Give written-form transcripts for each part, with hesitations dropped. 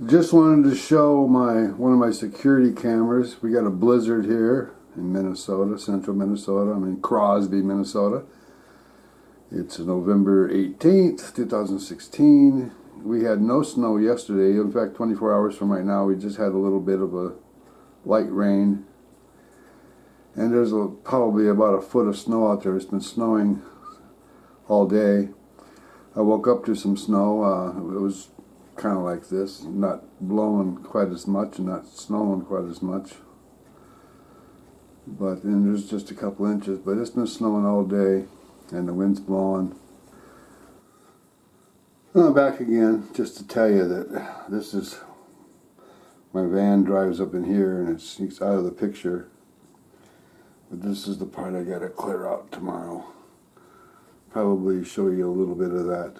Just wanted to show one of my security cameras. We got a blizzard here in Minnesota, central Minnesota. I'm in Crosby, Minnesota. It's November 18th, 2016. We had no snow yesterday. In fact, 24 hours from right now, we just had a little bit of a light rain. And there's probably about a foot of snow out there. It's been snowing all day. I woke up to some snow. It was kind of like this, not blowing quite as much and not snowing quite as much. But then there's just a couple inches. But it's been snowing all day and the wind's blowing. I'm back again just to tell you that this is, my van drives up in here and it's out of the picture. But this is the part I gotta clear out tomorrow. Probably show you a little bit of that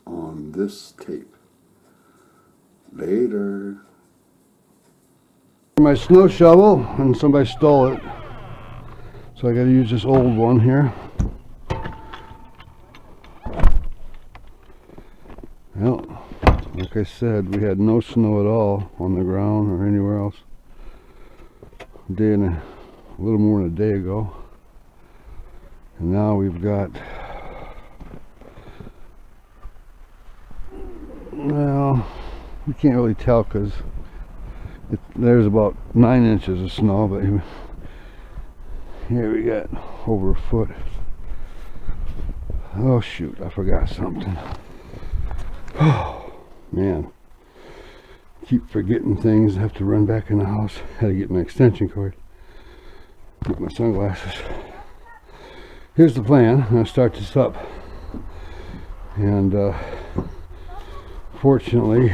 on this tape. Later. My snow shovel, and somebody stole it. So I gotta use this old one here. Well, like I said, we had no snow at all on the ground or anywhere else. A little more than a day ago. And now we've got, well, you can't really tell because there's about 9 inches of snow, but here we got over a foot. Oh shoot, I forgot something. Oh man, keep forgetting things. I have to run back in the house. Had to get my extension cord, get my sunglasses. Here's the plan. I'm going to start this up, and fortunately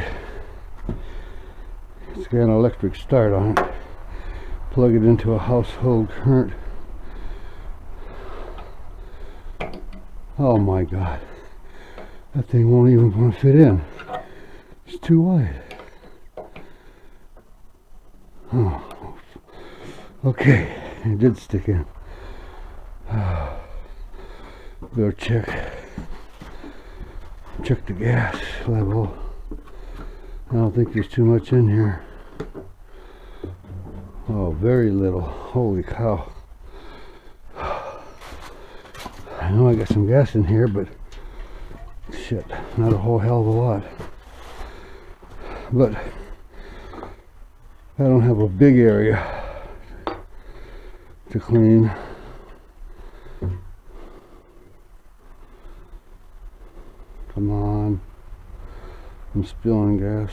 it's got an electric start on it. Plug it into a household current. Oh my god, that thing won't even want to fit in. It's too wide. Oh, okay, it did stick in. Better check the gas level. I don't think there's too much in here. Oh, very little. Holy cow. I know I got some gas in here, but shit, not a whole hell of a lot. But I don't have a big area to clean. Come on, I'm spilling gas.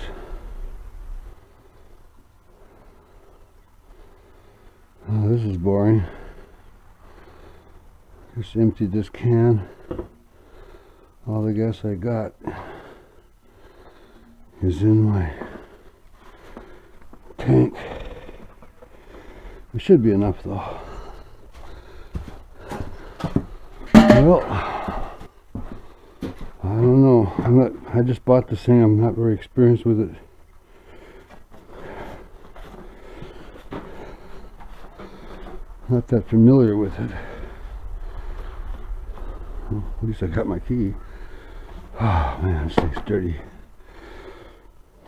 Oh, this is boring. Just emptied this can. All the gas I got is in my tank. It should be enough though. Well, I don't know. I just bought this thing. I'm not very experienced with it. Not that familiar with it. Well, at least I got my key. Oh man, this thing's dirty.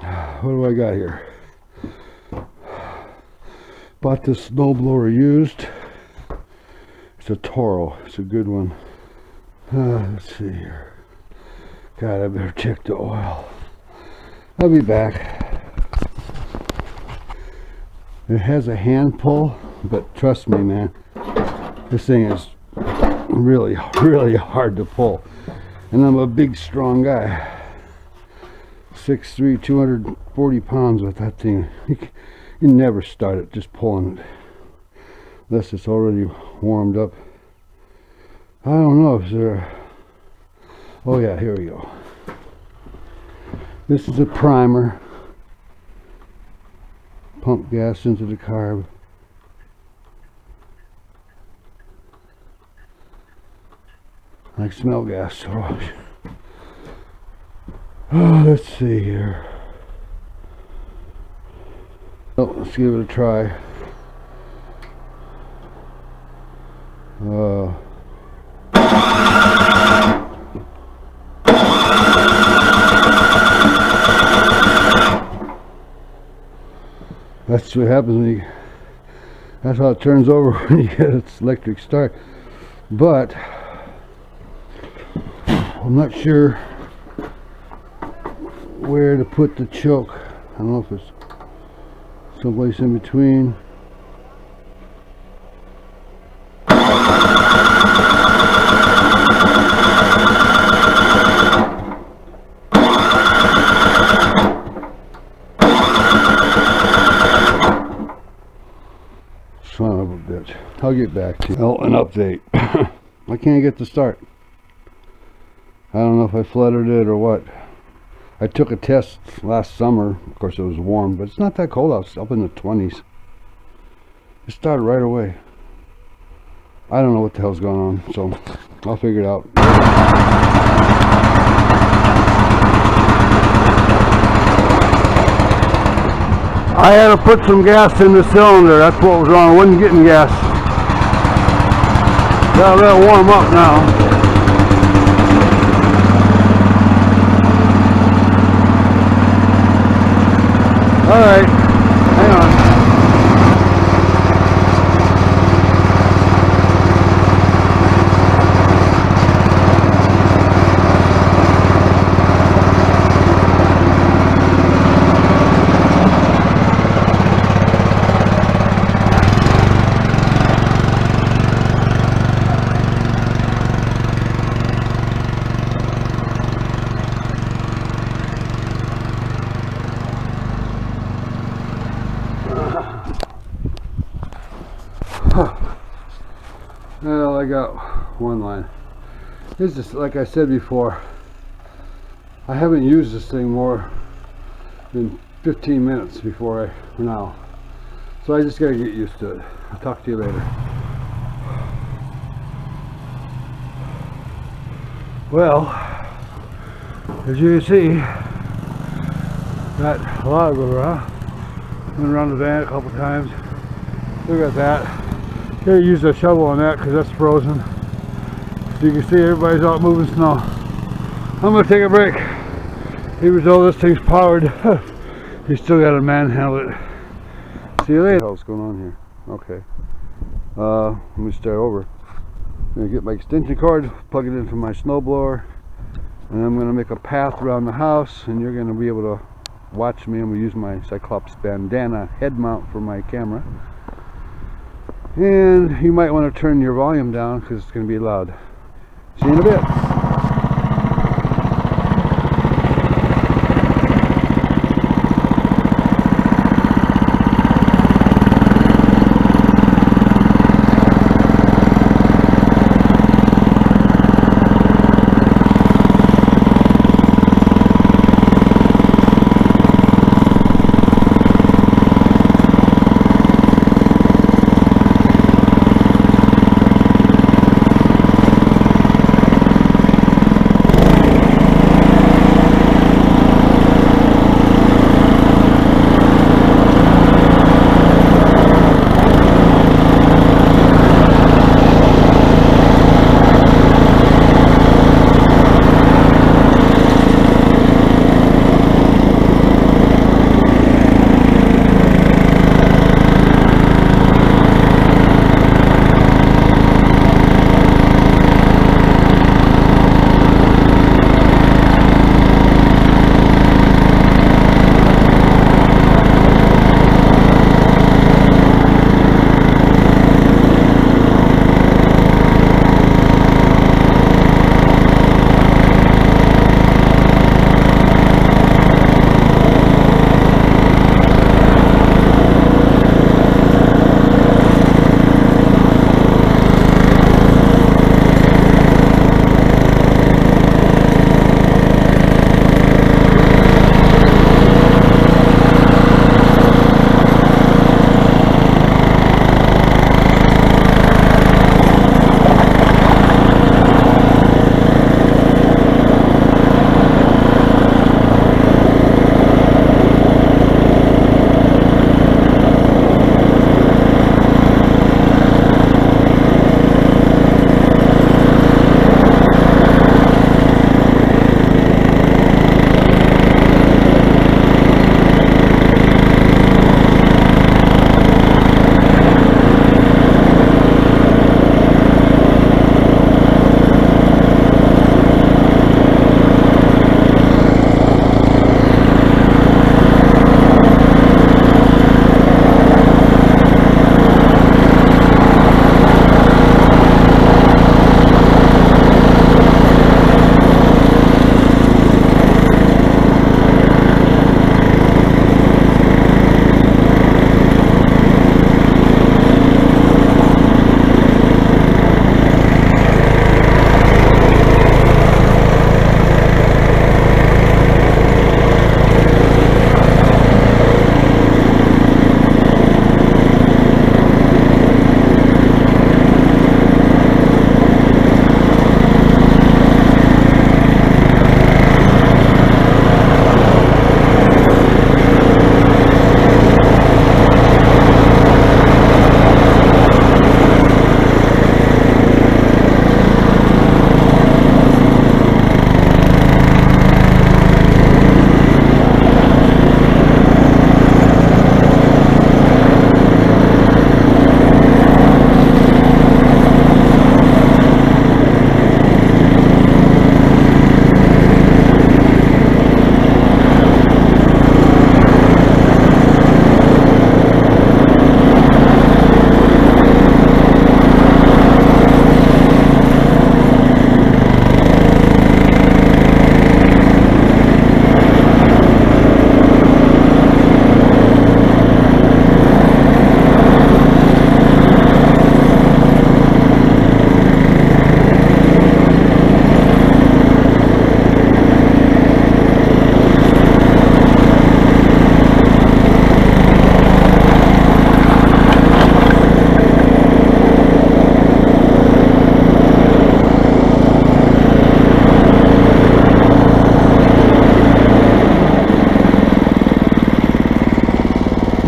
What do I got here? Bought this snowblower used. It's a Toro. It's a good one. Let's see here. God, I better check the oil. I'll be back. It has a hand pull, but trust me, man, this thing is really, really hard to pull. And I'm a big, strong guy. 6'3", 240 pounds with that thing. You never start it just pulling it. Unless it's already warmed up. I don't know if there... Oh yeah, here we go. This is a primer. Pump gas into the carb. I smell gas so much. Oh, let's see here. Oh, let's give it a try. That's what happens when you, that's how it turns over when you get its electric start. But I'm not sure where to put the choke. I don't know if it's someplace in between. Son of a bitch. I'll get back to you. Oh, an update. I can't get the start. I don't know if I flooded it or what. I took a test last summer. Of course it was warm, but it's not that cold out. It's up in the 20s. It started right away. I don't know what the hell's going on, so I'll figure it out. I had to put some gas in the cylinder. That's what was wrong. I wasn't getting gas. That'll warm up now. All right, hang on. Well, I got one line. It's just like I said before, I haven't used this thing more than 15 minutes before now. So I just gotta get used to it. I'll talk to you later. Well, as you can see, got a lot of it around. Went around the van a couple times. Look at that. Gotta use a shovel on that because that's frozen. So you can see everybody's out moving snow. I'm gonna take a break. Even though this thing's powered, you still gotta manhandle it. See you later. What's going on here? Okay. Let me start over. I'm gonna get my extension cord, plug it into my snowblower, and I'm gonna make a path around the house, and you're gonna be able to watch me. I'm gonna use my Cyclops bandana head mount for my camera. And you might want to turn your volume down because it's going to be loud. See you in a bit.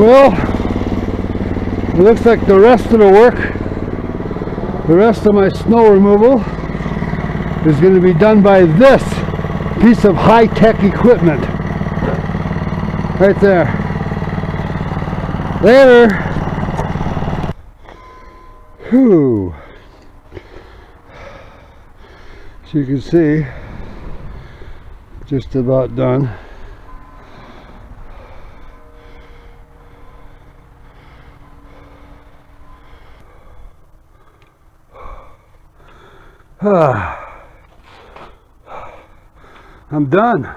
Well, it looks like the rest of the work, the rest of my snow removal is going to be done by this piece of high-tech equipment. Right there. Later. Whew. As you can see, just about done. I'm done.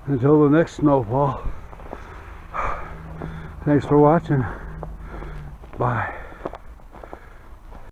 Until the next snowfall. Thanks for watching. Bye.